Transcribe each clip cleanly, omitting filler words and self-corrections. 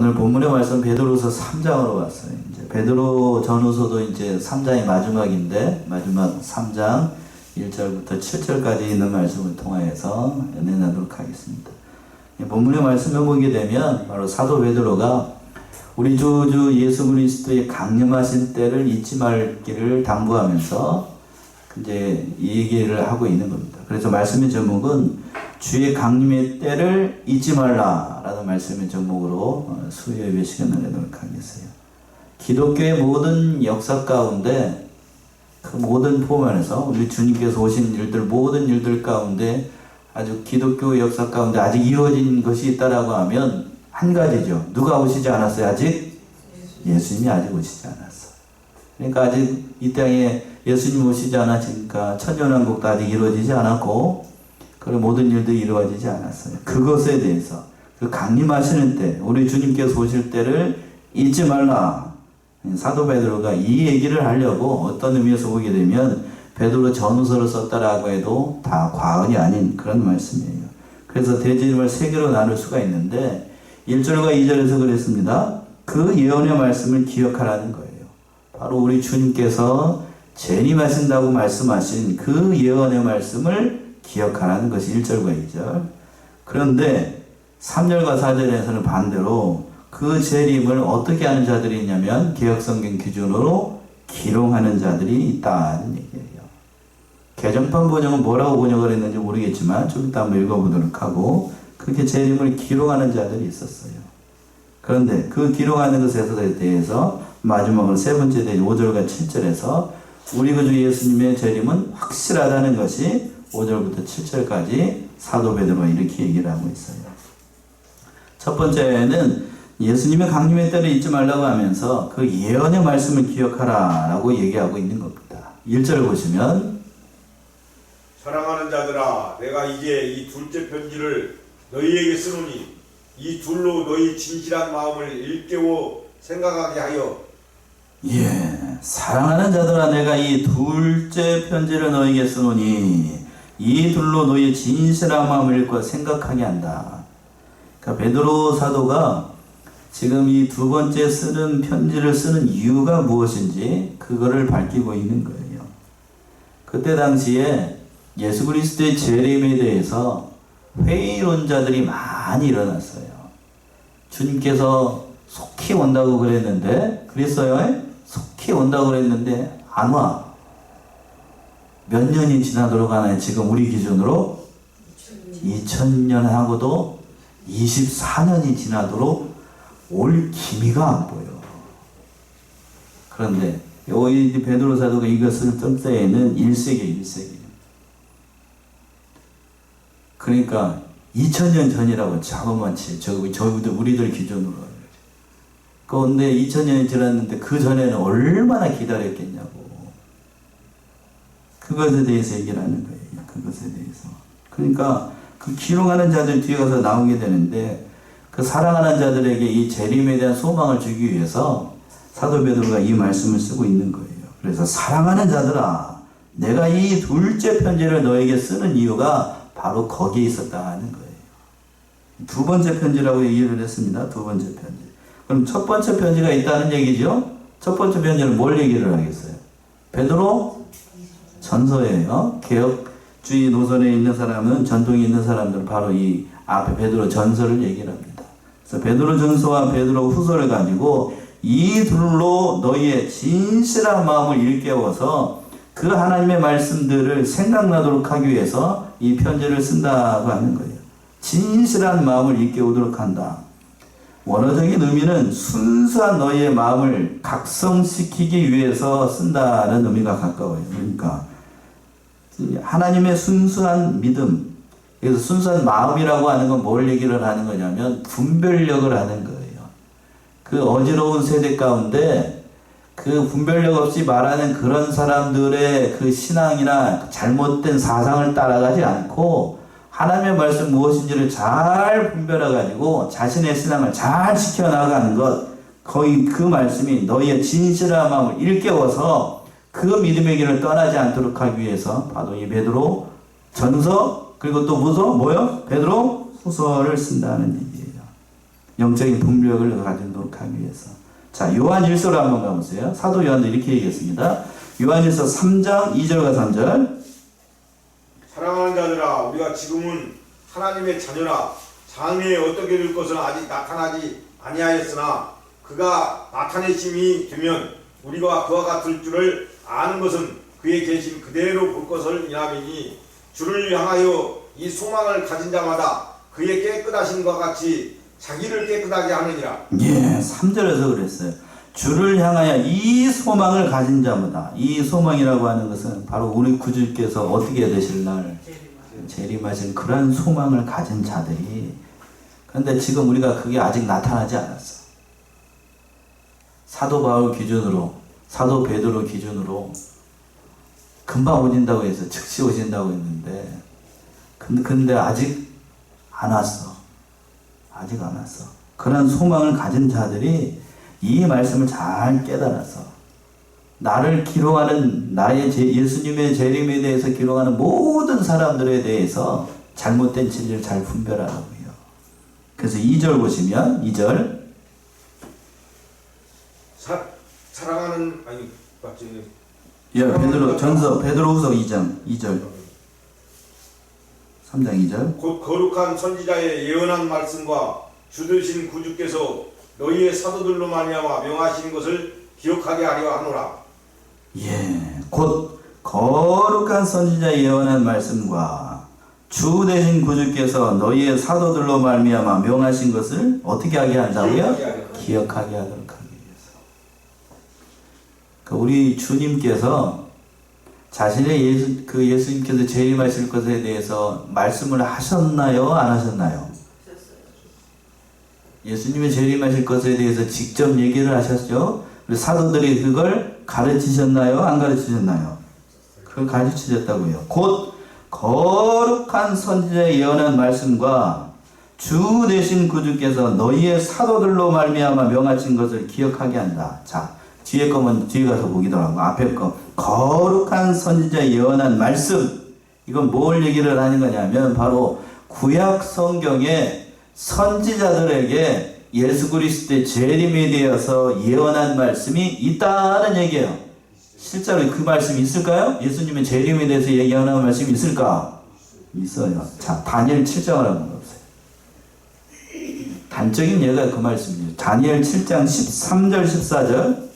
오늘 본문의 말씀 베드로서 3장으로 왔어요. 이제 베드로 전후서도 이제 3장이 마지막인데 마지막 3장 1절부터 7절까지 있는 말씀을 통하여서 은혜 나누도록 하겠습니다. 본문의 말씀을 보게 되면 바로 사도 베드로가 우리 주 예수 그리스도의 강림하신 때를 잊지 말기를 당부하면서 이제 이 얘기를 하고 있는 겁니다. 그래서 말씀의 제목은 주의 강림의 때를 잊지 말라라는 말씀의 제목으로 수요 예배 시간을 내도록 하겠어요. 기독교의 모든 역사 가운데 그 모든 포함해서 우리 주님께서 오신 일들 모든 일들 가운데 아주 기독교 역사 가운데 아직 이루어진 것이 있다라고 하면 한 가지죠. 누가 오시지 않았어요? 아직? 예수님이 아직 오시지 않았어. 그러니까 아직 이 땅에 예수님 오시지 않았으니까 천년왕국도 아직 이루어지지 않았고 그리고 모든 일들이 이루어지지 않았어요. 그것에 대해서 그 강림하시는 때 우리 주님께서 오실 때를 잊지 말라. 사도 베드로가 이 얘기를 하려고 어떤 의미에서 보게 되면 베드로 전후서를 썼다라고 해도 다 과언이 아닌 그런 말씀이에요. 그래서 대지름을 세 개로 나눌 수가 있는데 1절과 2절에서 그랬습니다. 그 예언의 말씀을 기억하라는 거예요. 바로 우리 주님께서 재림하신다고 말씀하신 그 예언의 말씀을 기억하라는 것이 1절과 2절. 그런데 3절과 4절에서는 반대로 그 재림을 어떻게 하는 자들이 있냐면 개역성경 기준으로 기록하는 자들이 있다는 얘기예요. 개정판 번역은 뭐라고 번역을 했는지 모르겠지만 좀 이따 한번 읽어보도록 하고 그렇게 재림을 기록하는 자들이 있었어요. 그런데 그 기록하는 것에 대해서 마지막으로 세 번째 대 5절과 7절에서 우리 그 주 예수님의 재림은 확실하다는 것이 5절부터 7절까지 사도 베드로가 이렇게 얘기를 하고 있어요. 첫 번째는 예수님의 강림의 때를 잊지 말라고 하면서 그 예언의 말씀을 기억하라 라고 얘기하고 있는 겁니다. 1절을 보시면 사랑하는 자들아 내가 이제 이 둘째 편지를 너희에게 쓰노니 이 둘로 너희 진실한 마음을 일깨워 생각하게 하여 사랑하는 자들아 내가 이 둘째 편지를 너희에게 쓰노니 이 둘로 너희의 진실한 마음을 읽고 생각하게 한다. 그러니까 베드로 사도가 지금 이 두 번째 쓰는 편지를 쓰는 이유가 무엇인지 그거를 밝히고 있는 거예요. 그때 당시에 예수 그리스도의 재림에 대해서 회의론자들이 많이 일어났어요. 주님께서 속히 온다고 그랬는데 그랬어요? 속히 온다고 그랬는데 안 와. 몇 년이 지나도록 하나요? 지금 우리 기준으로 2000년 하고도 24년이 지나도록 올 기미가 안 보여. 그런데 여기 베드로 사도가 이것을 쓸 때에는 1세기. 그러니까 2000년 전이라고 자그마치 우리들 기준으로. 그런데 2000년이 지났는데 그 전에는 얼마나 기다렸겠냐고. 그것에 대해서 얘기를 하는 거예요. 그것에 대해서. 그러니까 그 기록하는 자들 뒤에 가서 나오게 되는데 그 사랑하는 자들에게 이 재림에 대한 소망을 주기 위해서 사도 베드로가 이 말씀을 쓰고 있는 거예요. 그래서 사랑하는 자들아 내가 이 둘째 편지를 너에게 쓰는 이유가 바로 거기에 있었다 하는 거예요. 두 번째 편지라고 얘기를 했습니다. 두 번째 편지. 그럼 첫 번째 편지가 있다는 얘기죠. 첫 번째 편지는 뭘 얘기를 하겠어요? 베드로 전서예요. 개혁주의 노선에 있는 사람은 전통에 있는 사람들은 바로 이 앞에 베드로 전서를 얘기를 합니다. 그래서 베드로 전서와 베드로 후서를 가지고 이 둘로 너희의 진실한 마음을 일깨워서 그 하나님의 말씀들을 생각나도록 하기 위해서 이 편지를 쓴다고 하는 거예요. 진실한 마음을 일깨우도록 한다. 원어적인 의미는 순수한 너희의 마음을 각성시키기 위해서 쓴다는 의미가 가까워요. 그러니까 하나님의 순수한 믿음, 그래서 순수한 마음이라고 하는 건 뭘 얘기를 하는 거냐면 분별력을 하는 거예요. 그 어지러운 세대 가운데 그 분별력 없이 말하는 그런 사람들의 그 신앙이나 잘못된 사상을 따라가지 않고 하나님의 말씀 무엇인지를 잘 분별해가지고 자신의 신앙을 잘 지켜나가는 것, 거의 그 말씀이 너희의 진실한 마음을 일깨워서 그 믿음의 길을 떠나지 않도록 하기 위해서 바로 이 베드로 전서 그리고 또 뭐요? 베드로 후서를 쓴다는 얘기예요. 영적인 분별력을 가지도록 하기 위해서. 자, 요한 1서로 한번 가보세요. 사도 요한도 이렇게 얘기했습니다. 요한 1서 3장 2절과 3절. 사랑하는 자들아, 우리가 지금은 하나님의 자녀라. 장래에 어떻게 될 것은 아직 나타나지 아니하였으나 그가 나타내심이 되면 우리가 그와 같을 줄을 아는 것은 그의 계신 그대로 볼 것을 인함이니 주를 향하여 이 소망을 가진 자마다 그의 깨끗하심과 같이 자기를 깨끗하게 하느니라. 예, 3절에서 그랬어요. 주를 향하여 이 소망을 가진 자마다. 이 소망이라고 하는 것은 바로 우리 구주께서 어떻게 되실 날 재림하신 그런 소망을 가진 자들이. 그런데 지금 우리가 그게 아직 나타나지 않았어. 사도 바울 기준으로, 사도 베드로 기준으로 금방 오신다고 해서 즉시 오신다고 했는데 근데 아직 안 왔어. 아직 안 왔어. 그런 소망을 가진 자들이 이 말씀을 잘 깨달아서 나를 기록하는 예수님의 재림에 대해서 기록하는 모든 사람들에 대해서 잘못된 진리를 잘 분별하라고요. 그래서 2절 보시면 2절 사랑하는 아니 맞지? 예, 베드로후서 2장 3장 2절. 곧 거룩한 선지자의 예언한 말씀과 주 되신 구주께서 너희의 사도들로 말미암아 명하신 것을 기억하게 하려 하노라. 예, 곧 거룩한 선지자의 예언한 말씀과 주 되신 구주께서 너희의 사도들로 말미암아 명하신 것을 어떻게 하게 한다고요? 기억하게 하도록 하기 위해서. 우리 주님께서 자신의 예수님께서 재림하실 것에 대해서 말씀을 하셨나요? 안 하셨나요? 예수님의 재림하실 것에 대해서 직접 얘기를 하셨죠? 사도들이 그걸 가르치셨나요? 안 가르치셨나요? 그걸 가르치셨다고요. 곧 거룩한 선지자의 예언한 말씀과 주 되신 구주께서 너희의 사도들로 말미암아 명하신 것을 기억하게 한다. 자, 뒤에 거면 뒤에 가서 보기도 하고 앞에 거 거룩한 선지자 예언한 말씀. 이건 뭘 얘기를 하는 거냐면 바로 구약 성경에 선지자들에게 예수 그리스도의 재림에 대해서 예언한 말씀이 있다는 얘기예요. 실제로 그 말씀이 있을까요? 예수님의 재림에 대해서 예언한 말씀이 있을까? 있어요. 자, 다니엘 7장을 한번 보세요. 단적인 예가 그 말씀이에요. 다니엘 7장 13절 14절.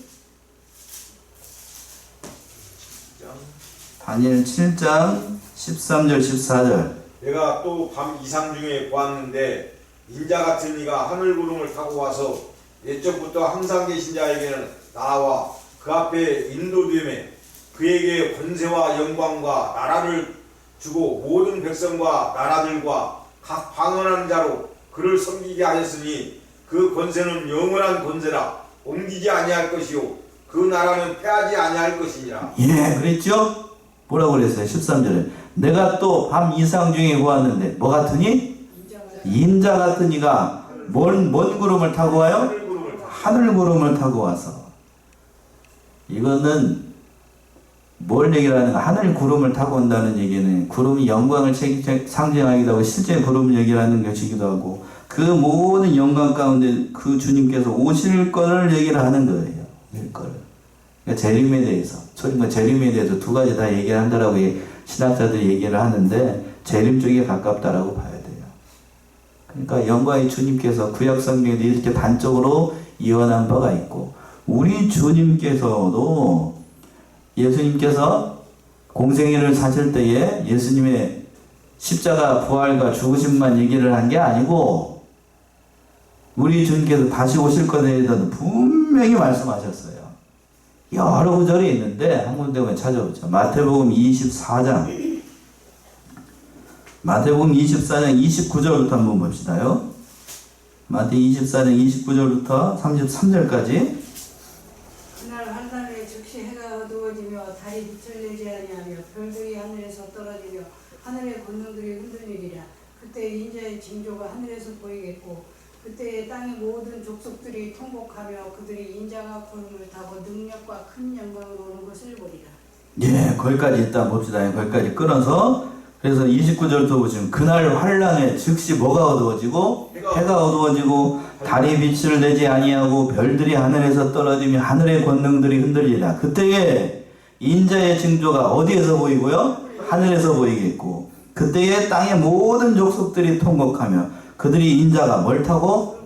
다니엘 7장 13절 14절. 내가 또 밤 이상 중에 보았는데 인자 같은 이가 하늘 구름을 타고 와서 옛적부터 항상 계신 자에게는 나와 그 앞에 인도됨에 그에게 권세와 영광과 나라를 주고 모든 백성과 나라들과 각 방언하는 자로 그를 섬기게 하였으니 그 권세는 영원한 권세라 옮기지 아니할 것이요 그 나라는 패하지 아니할 것이니라. 예, 그랬죠? 뭐라고 그랬어요? 13절에 내가 또 밤 이상 중에 보았는데 뭐 같으니? 인자 같은 이가 뭔 구름을 타고 와요? 하늘 구름을 타고 와서. 이거는 뭘 얘기를 하는가? 하늘 구름을 타고 온다는 얘기는 구름이 영광을 상징하기도 하고 실제 구름을 얘기를 하는 것이기도 하고 그 모든 영광 가운데 그 주님께서 오실 거를 얘기를 하는 거예요. 그러니까 재림에 대해서 재림에 대해서 두 가지 다 얘기를 한다라고 신학자들이 얘기를 하는데 재림 쪽에 가깝다라고 봐야 돼요. 그러니까 영광의 주님께서 구약 성경에도 이렇게 단적으로 예언한 바가 있고 우리 주님께서도 예수님께서 공생애를 사실 때에 예수님의 십자가 부활과 죽으심만 얘기를 한 게 아니고 우리 주님께서 다시 오실 것에 대해서는 분명히 말씀하셨어요. 여러 구절이 있는데 한 군데만 찾아보죠. 마태복음 24장 29절부터 한번 봅시다요. 마태 24장 29절부터 33절까지. 그날 한날에 즉시 해가 어두워지며 달이 빛을 내지 아니하며 별들이 하늘에서 떨어지며 하늘의 권능들이 흔들리리라. 그때 인자의 징조가 하늘에서 보이겠고 그때 땅의 모든 족속들이 통곡하며 그들이 인자가 구름을 타고 능력과 큰 영광으로 오는 것을 보리라. 예, 거기까지 일단 봅시다. 거기까지 끊어서 그래서 29절부터 보시면 그날 환란에 즉시 뭐가 어두워지고 해가 어두워지고 달이 빛을 내지 아니하고 별들이 하늘에서 떨어지며 하늘의 권능들이 흔들리라. 그때에 인자의 징조가 어디에서 보이고요? 하늘에서 보이겠고, 그때에 땅의 모든 족속들이 통곡하며 그들이 인자가 뭘 타고?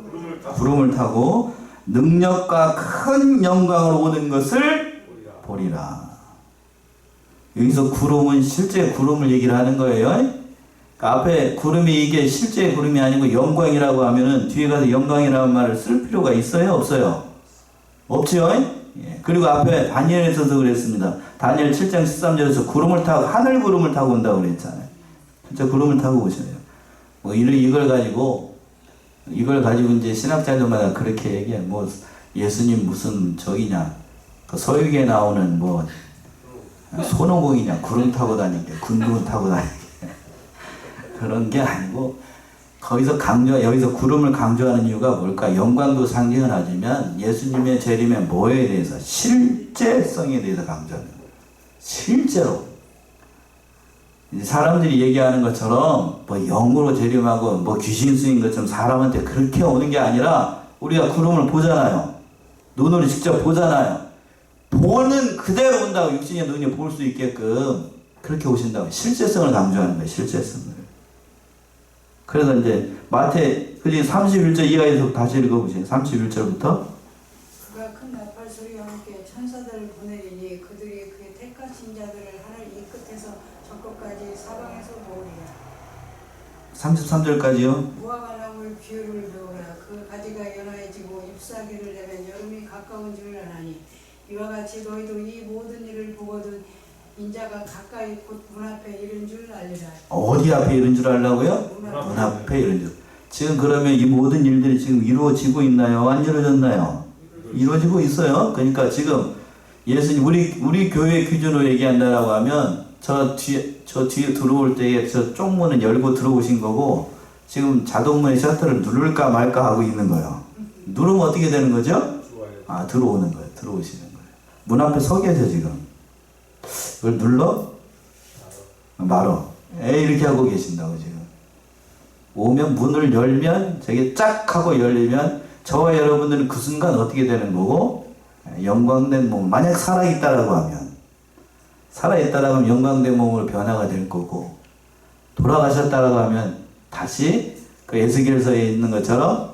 구름을 타고 능력과 큰 영광으로 오는 것을 보리라. 여기서 구름은 실제 구름을 얘기를 하는 거예요. 그러니까 앞에 구름이 이게 실제 구름이 아니고 영광이라고 하면은 뒤에 가서 영광이라는 말을 쓸 필요가 있어요? 없어요? 없지요? 예. 그리고 앞에 다니엘에서도 그랬습니다. 다니엘 7장 13절에서 구름을 타고, 하늘 구름을 타고 온다고 그랬잖아요. 진짜 구름을 타고 오셔요. 뭐 이걸 가지고 이제 신학자들마다 그렇게 얘기해. 뭐 예수님 무슨 저기냐, 그 서유기에 나오는 뭐 손오공이냐, 구름 타고 다니게, 군군 타고 다니게. 그런 게 아니고, 여기서 구름을 강조하는 이유가 뭘까? 영광도 상징을 하지만 예수님의 재림의 뭐에 대해서, 실제성에 대해서 강조하는 거예요. 실제로. 사람들이 얘기하는 것처럼 뭐 영으로 재림하고 뭐 귀신 쓰인 것처럼 사람한테 그렇게 오는 게 아니라, 우리가 구름을 보잖아요. 눈으로 직접 보잖아요. 보는 그대로 온다고, 육신의 눈이 볼 수 있게끔 그렇게 오신다고. 실제성을 강조하는 거예요. 실제성을. 그래서 이제 마태 31절 이하에서 다시 읽어보세요. 31절부터. 그가 큰 나팔 소리와 함께 천사들을 보내리니 그들이 그의 택하신 자들을 하늘 이 끝에서 저 끝까지 사방에서 모으리라. 33절까지요. 무화과 나무의 비율을 배우라. 그 가지가 연화해지고 잎사귀를 내면 여름이 가까운 줄 아나니 이와 같이 너희도 이 모든 일을 보거든 인자가 가까이 곧 문 앞에 이른 줄 알리라. 어디 앞에 이른 줄 알라고요? 문 앞에 이른 줄. 지금 그러면 이 모든 일들이 지금 이루어지고 있나요? 안 이루어졌나요? 이루어지고 있어요. 그러니까 지금 예수님, 우리 교회 기준으로 얘기한다라고 하면 저 뒤에 들어올 때에 저 쪽문은 열고 들어오신 거고, 지금 자동문의 셔터를 누를까 말까 하고 있는 거예요. 누르면 어떻게 되는 거죠? 아, 들어오는 거예요. 들어오시는 거예요. 문 앞에 서 계셔 지금. 그걸 눌러? 말어. 이렇게 하고 계신다고 지금. 오면 문을 열면, 저게 짝 하고 열리면 저와 여러분들은 그 순간 어떻게 되는 거고, 영광된 몸, 만약 살아있다라고 하면 영광된 몸으로 변화가 될 거고, 돌아가셨다라고 하면 다시 그 에스겔서에 있는 것처럼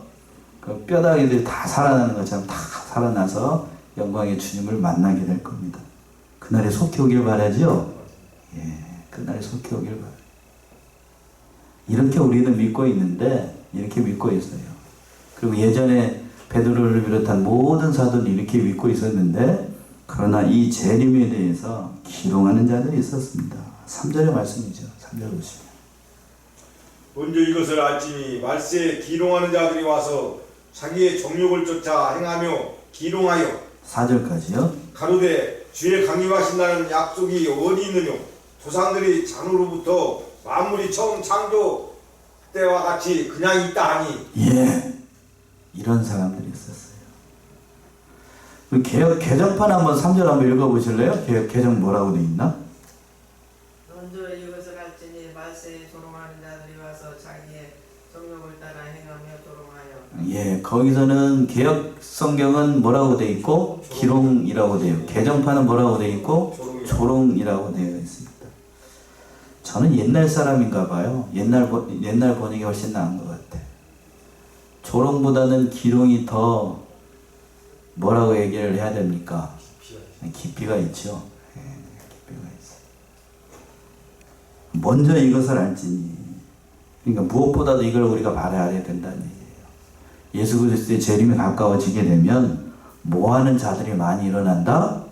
그 뼈다귀들이 다 살아나는 것처럼 다 살아나서 영광의 주님을 만나게 될 겁니다. 그날에 속히 오길 바라죠? 예, 그날에 속히 오길 바라요. 이렇게 우리는 믿고 있는데, 이렇게 믿고 있어요. 그리고 예전에 베드로를 비롯한 모든 사도는 이렇게 믿고 있었는데, 그러나 이 재림에 대해서 기롱하는 자들이 있었습니다. 3절의 말씀이죠. 3절 보시면. 먼저 이것을 알지니 말세에 기롱하는 자들이 와서 자기의 정욕을 쫓아 행하며 기롱하여 4절까지요. 가로되 주의 강림하신다는 약속이 어디 있느뇨? 조상들이 잔으로부터 만물이 처음 창조 때와 같이 그냥 있다 하니. 예, 이런 사람들이 있었어요. 개정판 한번 3절 한번 읽어보실래요? 개정 뭐라고 돼 있나? 먼저 이것을 알지니 말세에 조롱하는 자들이 와서 자기의 정욕을 따라 행하며 조롱하여. 예, 거기서는 개혁 성경은 뭐라고 돼 있고 기롱이라고 돼요. 개정판은 뭐라고 돼 있고 조롱이라고 되어 있습니다. 저는 옛날 사람인가 봐요. 옛날 번역이 훨씬 나은 것 같아. 조롱보다는 기롱이 더 뭐라고 얘기를 해야 됩니까? 깊이가 있죠. 예, 깊이가 있어요. 먼저 이것을 알지니, 그러니까 무엇보다도 이걸 우리가 말해야 된다는 얘기예요. 예수 그리스도의 재림이 가까워지게 되면 뭐하는 자들이 많이 일어난다?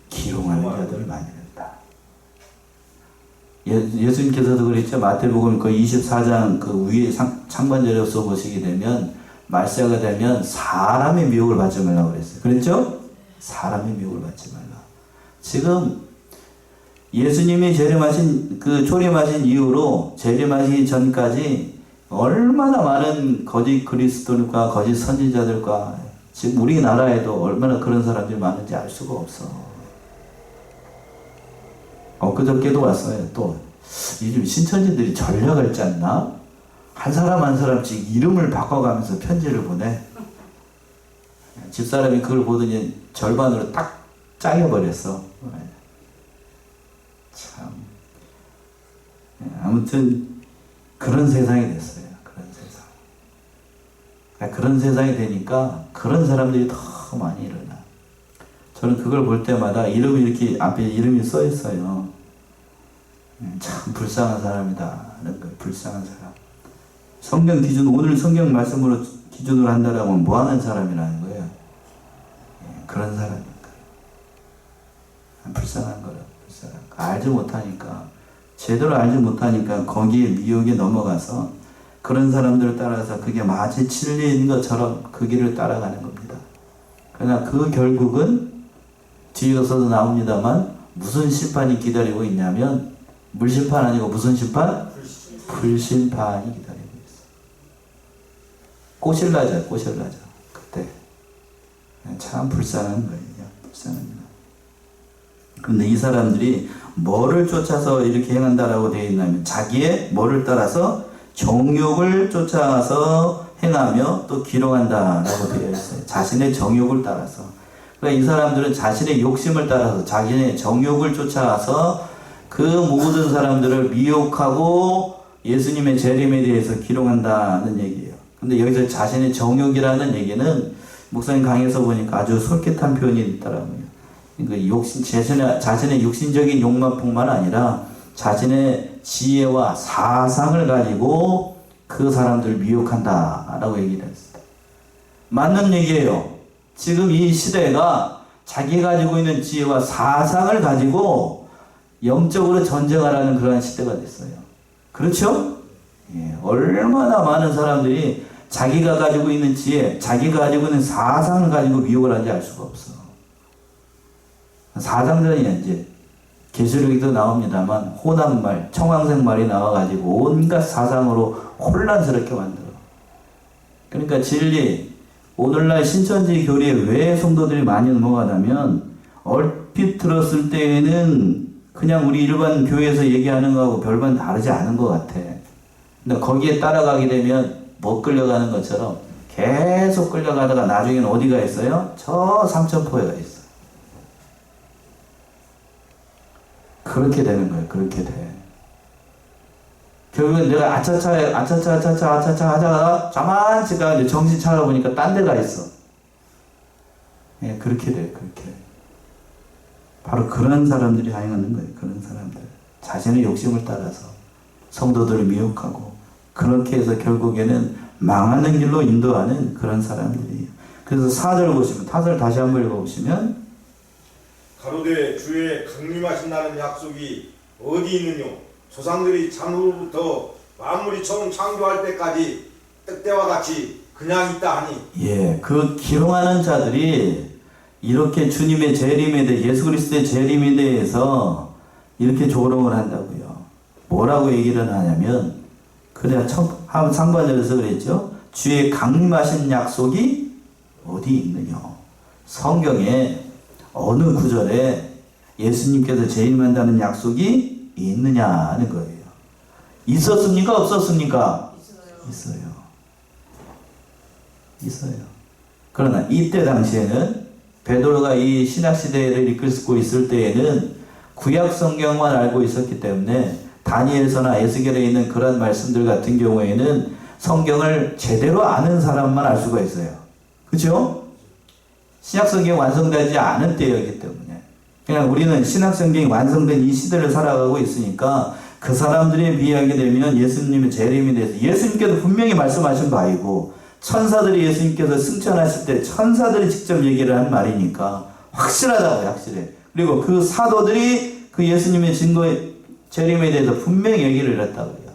기롱하는 자들이 많이 일어난다. 예수님께서도 그랬죠. 마태복음 그 24장 그 위에 상반절에 써보시게 되면, 말세가 되면 사람의 미혹을 받지 말라고 그랬어요. 그랬죠? 사람의 미혹을 받지 말라. 지금 예수님이 초림하신 이후로 재림하시기 전까지 얼마나 많은 거짓 그리스도인과 거짓 선지자들과 지금 우리나라에도 얼마나 그런 사람들이 많은지 알 수가 없어. 엊그저께도 왔어요. 또 요즘 신천지들이 전략을 짰나? 한 사람 한 사람씩 이름을 바꿔가면서 편지를 보내. 집사람이 그걸 보더니 절반으로 딱 짜겨버렸어. 참. 아무튼 그런 세상이 됐어요. 그런 세상. 그런 세상이 되니까 그런 사람들이 더 많이 일어나. 저는 그걸 볼 때마다 이름이 이렇게 앞에 이름이 써 있어요. 참 불쌍한 사람이다. 하는 거예요. 불쌍한 사람. 성경 기준, 오늘 성경 말씀으로 기준으로 한다라고 하면 뭐 하는 사람이라는 거예요. 그런 사람이니까. 불쌍한 거예요. 불쌍한 거. 알지 못하니까. 제대로 알지 못하니까 거기에 미혹에 넘어가서 그런 사람들을 따라서 그게 마치 진리인 것처럼 그 길을 따라가는 겁니다. 그러나 그 결국은 뒤에서도 나옵니다만 무슨 심판이 기다리고 있냐면 물심판 아니고 무슨 심판? 불심판이 기다리고 있어요. 꼬실라져, 꼬실라져. 그때. 참 불쌍한 거예요. 불쌍합니다. 그런데 이 사람들이 뭐를 쫓아서 이렇게 행한다라고 되어 있냐면 자기의 뭐를 따라서 정욕을 쫓아서 행하며 또 기록한다라고 되어 있어요. 자신의 정욕을 따라서. 그러니까 이 사람들은 자신의 욕심을 따라서 자기의 정욕을 쫓아서 그 모든 사람들을 미혹하고 예수님의 재림에 대해서 기록한다는 얘기예요. 근데 여기서 자신의 정욕이라는 얘기는 목사님 강의에서 보니까 아주 솔깃한 표현이 있더라고요. 그러니까 욕심, 자신의 육신적인 욕망뿐만 아니라 자신의 지혜와 사상을 가지고 그 사람들을 미혹한다라고 얘기를 했어요. 맞는 얘기예요. 지금 이 시대가 자기 가지고 있는 지혜와 사상을 가지고 영적으로 전쟁하라는 그러한 시대가 됐어요. 그렇죠? 예, 얼마나 많은 사람들이 자기가 가지고 있는 지혜, 자기가 가지고 있는 사상을 가지고 미혹을 하는지 알 수가 없어. 사상전이야 이제 계시록에도 나옵니다만 호남말, 청황색말이 나와가지고 온갖 사상으로 혼란스럽게 만들어. 그러니까 진리, 오늘날 신천지 교리에 왜 성도들이 많이 넘어가냐면 얼핏 들었을 때에는 그냥 우리 일반 교회에서 얘기하는 거하고 별반 다르지 않은 것 같아. 근데 거기에 따라가게 되면 못 끌려가는 것처럼 계속 끌려가다가 나중에는 어디가 있어요? 저 삼천포에가 있어. 그렇게 되는 거예요. 그렇게 돼. 결국엔 내가 아차차 하다가 자만치가 이제 정신 차려보니까 딴 데가 있어. 예, 그렇게 돼. 그렇게. 바로 그런 사람들이 행하는 거예요. 그런 사람들. 자신의 욕심을 따라서 성도들을 미혹하고 그렇게 해서 결국에는 망하는 길로 인도하는 그런 사람들이에요. 그래서 4절 보시면, 4절 다시 한번 읽어보시면 가로되 주의 강림하신다는 약속이 어디 있느뇨? 조상들이 참후로부터 만물이 처음 창조할 때까지 때와 같이 그냥 있다 하니. 예, 그 기록하는 자들이 이렇게 주님의 재림에 대해, 예수 그리스도의 재림에 대해서 이렇게 조롱을 한다고요. 뭐라고 얘기를 하냐면, 그래야 상반절에서 그랬죠. 주의 강림하신 약속이 어디 있느냐. 성경에 어느 구절에 예수님께서 재림한다는 약속이 있느냐 하는 거예요. 있었습니까? 없었습니까? 있어요. 있어요. 그러나 이때 당시에는 베드로가 이 신학시대를 이끌고 있을 때에는 구약 성경만 알고 있었기 때문에 다니엘서나 에스겔에 있는 그런 말씀들 같은 경우에는 성경을 제대로 아는 사람만 알 수가 있어요. 그렇죠? 신약성경이 완성되지 않은 때였기 때문에 그냥 우리는 신약성경이 완성된 이 시대를 살아가고 있으니까 그 사람들에 비하게 되면 예수님의 재림에 대해서 예수님께서 분명히 말씀하신 바이고 천사들이 예수님께서 승천하실 때 천사들이 직접 얘기를 한 말이니까 확실하다고요. 확실해. 그리고 그 사도들이 그 예수님의 증거의 재림에 대해서 분명히 얘기를 했다고요.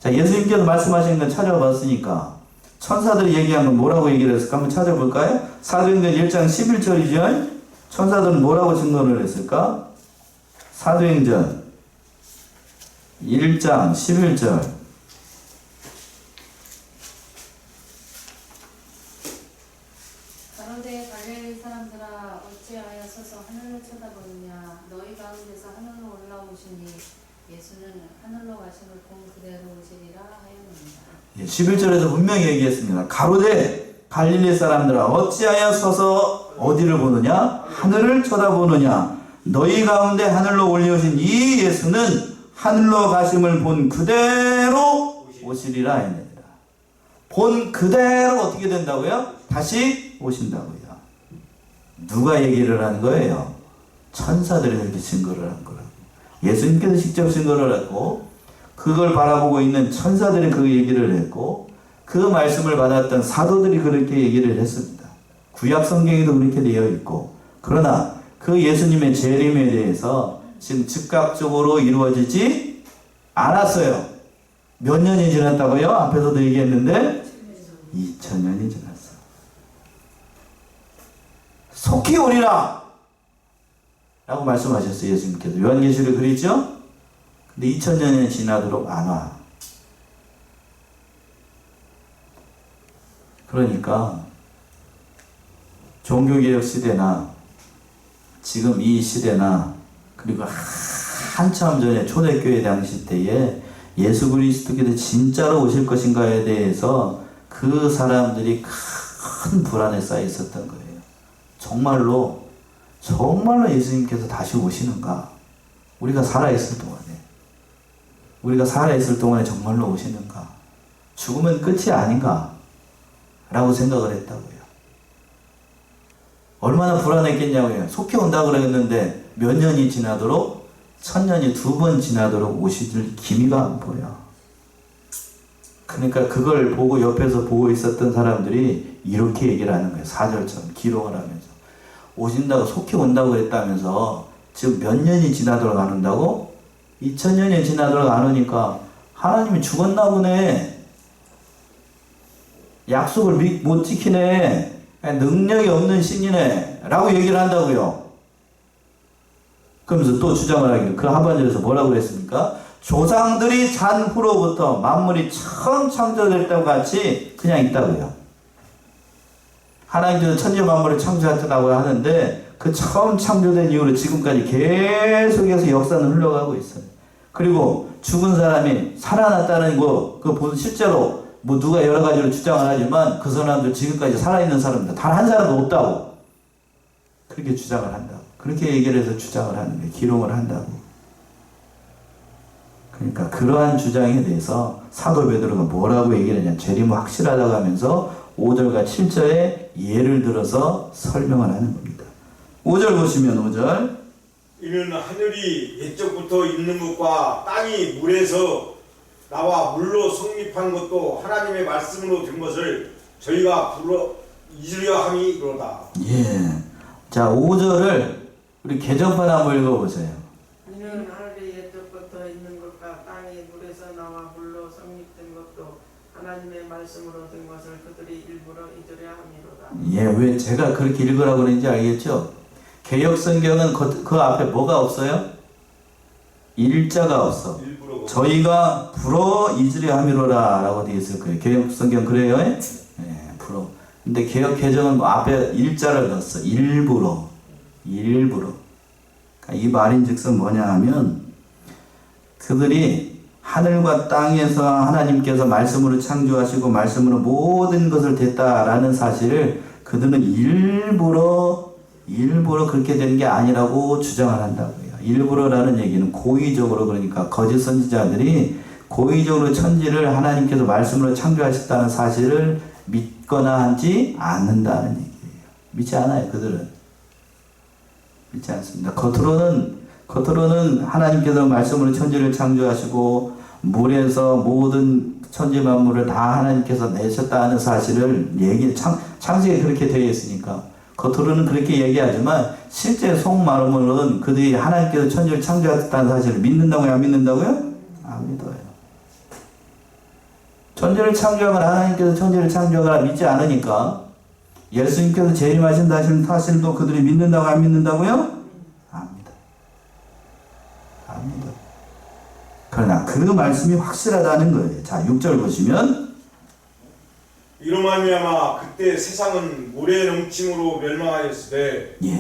자, 예수님께서 말씀하신 건 찾아봤으니까 천사들이 얘기한 건 뭐라고 얘기를 했을까? 한번 찾아볼까요? 사도행전 1장 11절이죠. 천사들은 뭐라고 증거를 했을까? 사도행전 1장 11절. 가로되 갈릴리 사람들아 어찌하여 서서 하늘을 쳐다보느냐. 너희 가운데서 하늘로 올라오시니 예수는 하늘로 가심을 본 그대로 오시리라 하였느니라. 11절에서 분명히 얘기했습니다. 가로되 갈릴리 사람들아 어찌하여 서서 어디를 보느냐? 하늘을 쳐다보느냐? 너희 가운데 하늘로 올려오신 이 예수는 하늘로 가심을 본 그대로 오시리라 했느니라. 본 그대로 어떻게 된다고요? 다시 오신다고요. 누가 얘기를 하는 거예요? 천사들이 이렇게 증거를 한 거라고. 예수님께서 직접 증거를 했고 그걸 바라보고 있는 천사들이 그 얘기를 했고 그 말씀을 받았던 사도들이 그렇게 얘기를 했습니다. 구약 성경에도 그렇게 되어 있고 그러나 그 예수님의 재림에 대해서 지금 즉각적으로 이루어지지 않았어요. 몇 년이 지났다고요? 앞에서도 얘기했는데 2000년이 지났어. 속히 오리라 라고 말씀하셨어요. 예수님께서 요한계시록에 그랬죠? 근데 2000년이 지나도록 안 와. 그러니까 종교개혁 시대나 지금 이 시대나 그리고 한참 전에 초대교회 당시 때에 예수 그리스도께서 진짜로 오실 것인가에 대해서 그 사람들이 큰 불안에 쌓여 있었던 거예요. 정말로 예수님께서 다시 오시는가? 우리가 살아있을 동안에 정말로 오시는가? 죽으면 끝이 아닌가? 라고 생각을 했다고요. 얼마나 불안했겠냐고요. 속히 온다고 그랬는데 몇 년이 지나도록 1000년이 2번 지나도록 오실 기미가 안 보여. 그러니까 그걸 보고 옆에서 보고 있었던 사람들이 이렇게 얘기를 하는 거예요. 4절처럼 기록을 하면서. 오신다고 속히 온다고 했다면서 지금 몇 년이 지나도록 안 온다고? 2000년이 지나도록 안 오니까 하나님이 죽었나 보네. 약속을 못 지키네. 능력이 없는 신이네. 라고 얘기를 한다고요. 그러면서 또 주장을 하기를 그 하반절에서 뭐라고 그랬습니까? 조상들이 잔 후로부터 만물이 처음 창조됐다고 같이 그냥 있다고요. 하나님께서 천지 만물을 창조하셨다고 하는데 그 처음 창조된 이후로 지금까지 계속해서 역사는 흘러가고 있어요. 그리고 죽은 사람이 살아났다는 거, 그 실제로 뭐 누가 여러 가지로 주장을 하지만 그 사람들 지금까지 살아있는 사람들 단 한 사람도 없다고 그렇게 주장을 한다고. 그렇게 얘기를 해서 주장을 하는 거예요. 기록을 한다고. 그러니까 그러한 주장에 대해서 사도 베드로가 뭐라고 얘기를 하냐. 재림은 확실하다고 하면서 5절과 7절에 예를 들어서 설명을 하는 겁니다. 5절 보시면 5절. 이는 하늘이 옛적부터 있는 것과 땅이 물에서 나와 물로 성립한 것도 하나님의 말씀으로 된 것을 저희가 잊으려 함이로다. 예. 자, 5절을 우리 개정판 한번 읽어보세요. 이는 하늘이 옛적부터 있는 것과 땅이 물에서 나와 물로 성립된 것도 하나님의 말씀으로 된 것을 그들이 일부러 잊으려 함이로다. 예, 왜 제가 그렇게 읽으라고 그러는지 알겠죠? 개역성경은 그 앞에 뭐가 없어요? 일자가 없어. 저희가 불어 잊으려 함이로라 라고 되어 있을 거예요. 개역성경 그래요? 예, 불어. 근데 개역 개정은 뭐 앞에 일자를 넣었어. 일부러. 그러니까 이 말인즉슨 뭐냐 하면 그들이 하늘과 땅에서 하나님께서 말씀으로 창조하시고 말씀으로 모든 것을 됐다라는 사실을 그들은 일부러 그렇게 된 게 아니라고 주장을 한다고요. 일부러라는 얘기는 고의적으로, 그러니까 거짓 선지자들이 고의적으로 천지를 하나님께서 말씀으로 창조하셨다는 사실을 믿거나 하지 않는다는 얘기예요. 믿지 않아요. 그들은 믿지 않습니다. 겉으로는 하나님께서 말씀으로 천지를 창조하시고 물에서 모든 천지 만물을 다 하나님께서 내셨다는 사실을 창세기에 그렇게 되어 있으니까 겉으로는 그렇게 얘기하지만 실제 속마음으로는 그들이 하나님께서 천지를 창조하셨다는 사실을 믿는다고요? 안 믿는다고요? 안 믿어요. 천지를 창조하거나 하나님께서 천지를 창조하거나 믿지 않으니까 예수님께서 재림하신다는 사실도 그들이 믿는다고 안 믿는다고요? 안 믿어. 그러나 그 말씀이 확실하다는 거예요. 자, 6절 보시면 이로 말미암아 그때 세상은 물의 넘침으로 멸망하였으되 예,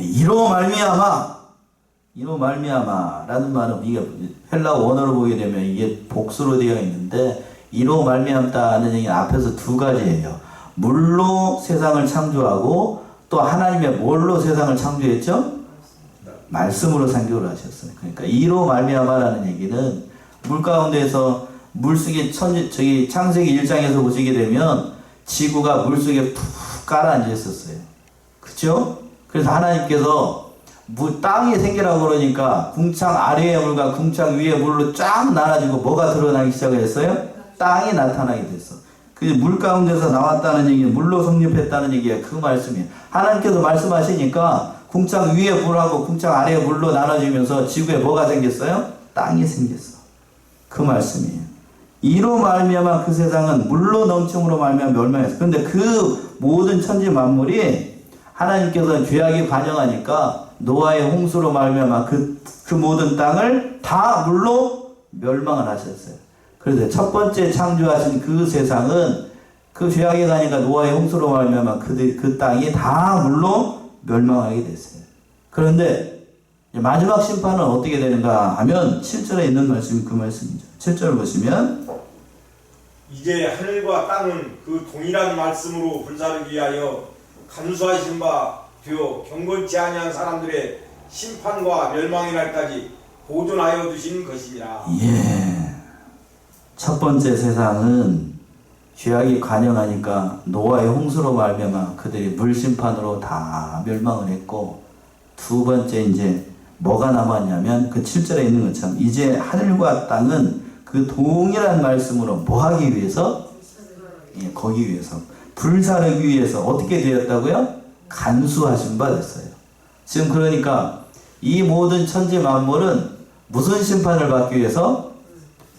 이로 말미암아라는 말은 이게 헬라 원어로 보게 되면 이게 복수로 되어 있는데 이로 말미암다는 얘기는 앞에서 두 가지예요. 물로 세상을 창조하고 또 하나님의 뭘로 세상을 창조했죠? 말씀으로 창조를 하셨어요. 그러니까 이로 말미암아라는 얘기는 물 가운데서 물속에 저기 창세기 1장에서 보시게 되면 지구가 물속에 푹 가라앉아 있었어요. 그죠? 그래서 하나님께서 땅이 생기라고 그러니까 궁창 아래의 물과 궁창 위의 물로 쫙 나눠지고 뭐가 드러나기 시작했어요? 땅이 나타나게 됐어. 그 물 가운데서 나왔다는 얘기는 물로 성립했다는 얘기야. 그 말씀이에요. 하나님께서 말씀하시니까 궁창 위의 물하고 궁창 아래의 물로 나눠지면서 지구에 뭐가 생겼어요? 땅이 생겼어. 그 말씀이에요. 이로 말미암아 그 세상은 물로 넘침으로 말미암아 멸망했어. 그런데 그 모든 천지 만물이 하나님께서 죄악이 관영하니까 노아의 홍수로 말미암아 그 모든 땅을 다 물로 멸망을 하셨어요. 그래서 첫 번째 창조하신 그 세상은 그 죄악이 가니까 노아의 홍수로 말미암아 그 땅이 다 물로 멸망하게 됐어요. 그런데 마지막 심판은 어떻게 되는가 하면 7절에 있는 말씀이 그 말씀이죠. 7절 보시면 이제 하늘과 땅은 그 동일한 말씀으로 불사르기 위하여 간수하신 바 되어 경건치 아니한 사람들의 심판과 멸망의 날까지 보존하여 두신 것이니라. 예. 첫 번째 세상은 죄악이 관영하니까 노아의 홍수로 말미암아 그들이 물심판으로 다 멸망을 했고, 두 번째 이제 뭐가 남았냐면 그 7절에 있는 것처럼 이제 하늘과 땅은 그 동일한 말씀으로 뭐 하기 위해서? 예, 거기 위해서 불사르기 위해서 어떻게 되었다고요? 간수하신 바 됐어요. 지금 그러니까 이 모든 천지 만물은 무슨 심판을 받기 위해서?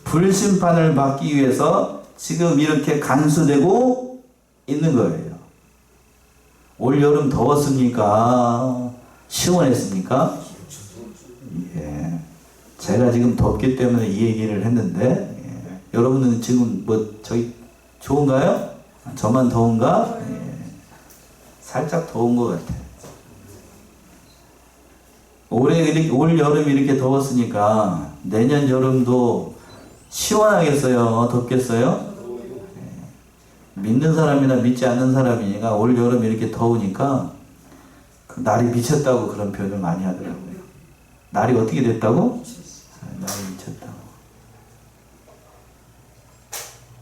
불심판을 받기 위해서 지금 이렇게 간수되고 있는 거예요. 올 여름 더웠습니까? 시원했습니까? 예. 제가 지금 덥기 때문에 이 얘기를 했는데, 예. 여러분은 지금 저기 좋은가요? 저만 더운가? 예. 살짝 더운 것 같아요. 올 여름이 이렇게 더웠으니까 내년 여름도 시원하겠어요? 덥겠어요? 믿는 사람이나 믿지 않는 사람이니까 올 여름 이렇게 더우니까 그 날이 미쳤다고 그런 표현을 많이 하더라고요. 날이 어떻게 됐다고? 날이 미쳤다고.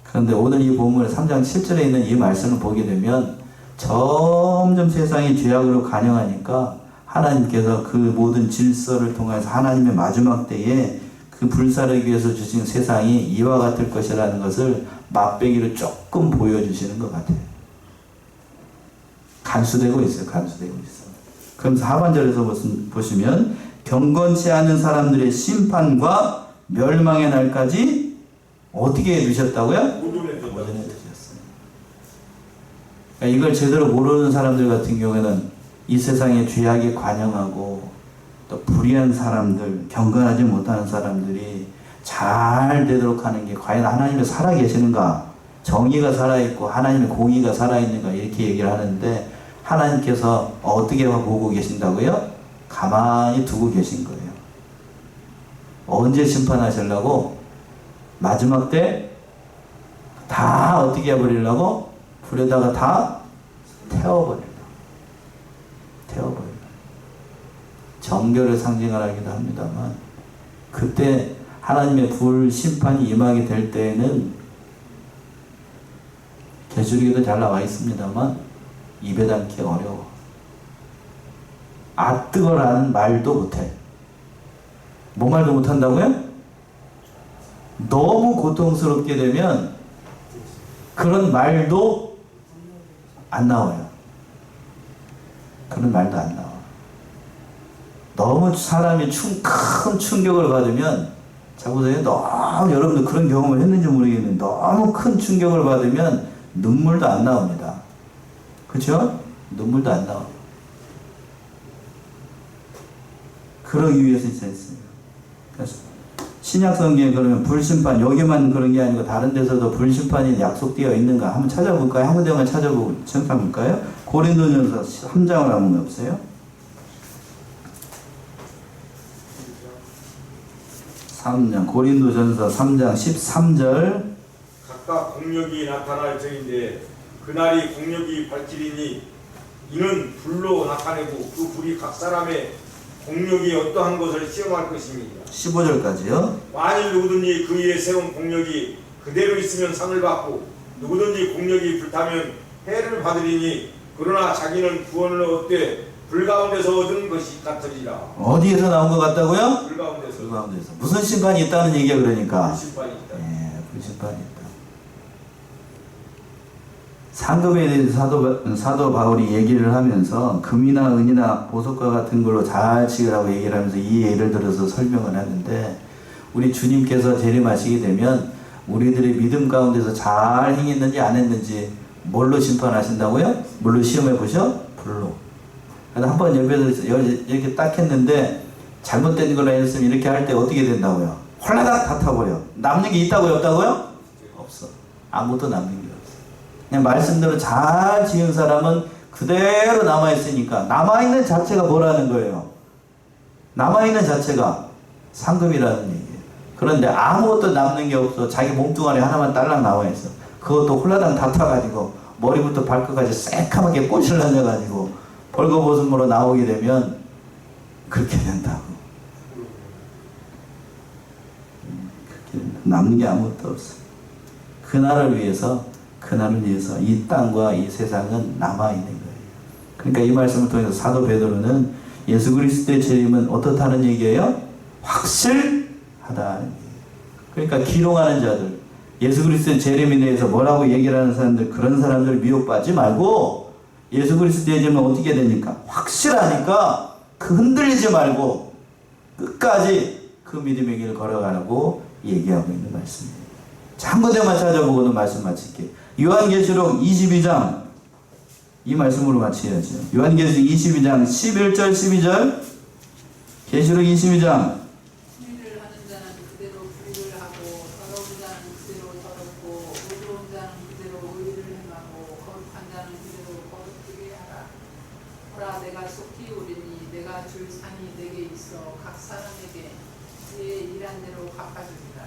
그런데 오늘 이 본문 3장 7절에 있는 이 말씀을 보게 되면 점점 세상이 죄악으로 관영하니까 하나님께서 그 모든 질서를 통해서 하나님의 마지막 때에 그 불사르기 위해서 주신 세상이 이와 같을 것이라는 것을 맛배기로 조금 보여주시는 것 같아요. 간수되고 있어요. 간수되고 있어요. 그럼 하반절에서 보시면 경건치 않은 사람들의 심판과 멸망의 날까지 어떻게 해두셨다고요? 보존해 두셨어요. 그러니까 이걸 제대로 모르는 사람들 같은 경우에는 이 세상에 죄악이 관영하고 또 불의한 사람들, 경건하지 못하는 사람들이 잘 되도록 하는 게 과연 하나님이 살아계시는가, 정의가 살아있고 하나님의 공의가 살아있는가, 이렇게 얘기를 하는데 하나님께서 어떻게 보고 계신다고요? 가만히 두고 계신 거예요. 언제 심판하시려고? 마지막 때 다 어떻게 해버리려고? 불에다가 다 태워버리려고. 정결을 상징하기도 합니다만, 그때 하나님의 불 심판이 임하게 될 때에는 계시록에도 잘 나와 있습니다만 입에 담기 어려워. 아 뜨거라는 말도 못해. 뭐 말도 못한다고요? 너무 고통스럽게 되면 그런 말도 안 나와요. 그런 말도 안 나와. 너무 사람이 큰 충격을 받으면, 자 보세요. 너무 여러분들 그런 경험을 했는지 모르겠는데 너무 큰 충격을 받으면 눈물도 안 나옵니다. 그렇죠? 눈물도 안 나와요. 그러기 위해서 있었어요. 그래서 신약 성경에 그러면 불심판, 여기만 그런 게 아니고 다른 데서도 불심판이 약속되어 있는가 한번 찾아볼까요? 한 군데만 찾아보고 생각해볼까요? 고린도전서 3장을 한번 없어요? 3장, 고린도전서 3장 13절. 각각 공력이 나타날 터인데 그날이 공력이 밝히리니 이는 불로 나타내고 그 불이 각 사람의 공력이 어떠한 것을 시험할 것입니다. 15절까지요. 만일 누구든지 그 일에 세운 공력이 그대로 있으면 상을 받고 누구든지 공력이 불타면 해를 받으리니 그러나 자기는 구원을 얻되 불 가운데서 얻은 것이 같으리라. 어디에서 나온 것 같다고요? 불 가운데서 불 가운데서. 무슨 심판이 있다는 얘기야 그러니까. 심판이 있다. 예, 불심판이 있다. 상급에 대해서 사도 바울이 얘기를 하면서 금이나 은이나 보석과 같은 걸로 잘 지으라고 얘기를 하면서 이 예를 들어서 설명을 하는데, 우리 주님께서 재림하시게 되면 우리들의 믿음 가운데서 잘 행했는지 안 했는지 뭘로 심판하신다고요? 뭘로 시험해 보셔? 불로. 그래서 한번 옆에서 이렇게 딱 했는데 잘못된 걸로 했으면 이렇게 할 때 어떻게 된다고요? 홀라닥 다 타버려. 남는 게 있다고요? 없다고요? 없어. 아무것도 남는 게 없어. 그냥 말씀대로 잘 지은 사람은 그대로 남아있으니까, 남아있는 자체가 뭐라는 거예요? 남아있는 자체가 상급이라는 얘기예요. 그런데 아무것도 남는 게 없어. 자기 몸뚱아리 하나만 딸랑 나와있어. 그것도 홀라당 다 타가지고 머리부터 발끝까지 새카맣게 꽃을 날려가지고 벌거벗음으로 나오게 되면 그렇게 된다고. 그렇게 된다. 남는 게 아무것도 없어. 그날을 위해서 이 땅과 이 세상은 남아있는 거예요. 그러니까 이 말씀을 통해서 사도 베드로는 예수 그리스도의 재림은 어떻다는 얘기예요? 확실하다는 얘기예요. 그러니까 기롱하는 자들, 예수 그리스도의 재림에 대해서 뭐라고 얘기를 하는 사람들, 그런 사람들 미혹받지 말고, 예수 그리스도의 재림은 어떻게 되니까? 확실하니까 그 흔들리지 말고 끝까지 그 믿음의 길을 걸어가라고 얘기하고 있는 말씀입니다. 자, 한 군데만 찾아보고는 말씀 마칠게요. 요한계시록 22장, 이 말씀으로 마쳐야죠. 요한계시록 22장 11절 12절. 계시록 22장. 불의를 하는 자는 그대로 불의를 하고 더러운 자는 그대로 더럽고 의로운 자는 그대로 의를 행하고 거룩한 자는 그대로 거룩하게 하라. 보라, 내가 속히 오리니 내가 줄 상이 내게 있어 각 사람에게 그의 일한 대로 갚아주리라.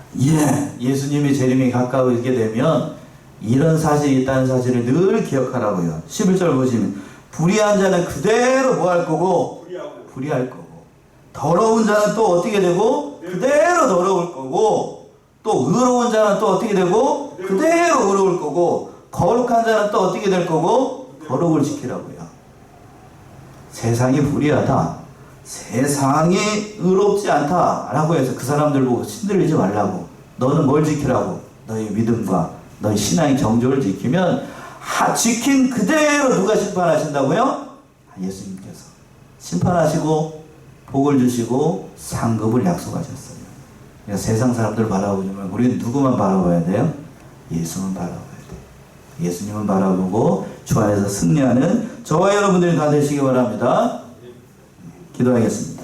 예수님의 재림이 가까워지게 되면 이런 사실이 있다는 사실을 늘 기억하라고요. 11절 보시면 불의한 자는 그대로 뭐 할 거고? 불의할 거고. 더러운 자는 또 어떻게 되고? 그대로 더러울 거고. 또 의로운 자는 또 어떻게 되고? 그대로 의로울 거고. 거룩한 자는 또 어떻게 될 거고? 거룩을 지키라고요. 세상이 불의하다, 세상이 의롭지 않다 라고 해서 그 사람들 보고 신들리지 말라고. 너는 뭘 지키라고? 너의 믿음과 너의 신앙의 정조를 지키면 지킨 그대로 누가 심판하신다고요? 예수님께서 심판하시고 복을 주시고 상급을 약속하셨어요. 그러니까 세상 사람들 바라보지 말고 우리는 누구만 바라봐야 돼요? 예수만 바라봐야 돼요. 예수님은 바라보고 주 안에서 승리하는 저와 여러분들이 다 되시기 바랍니다. 기도하겠습니다.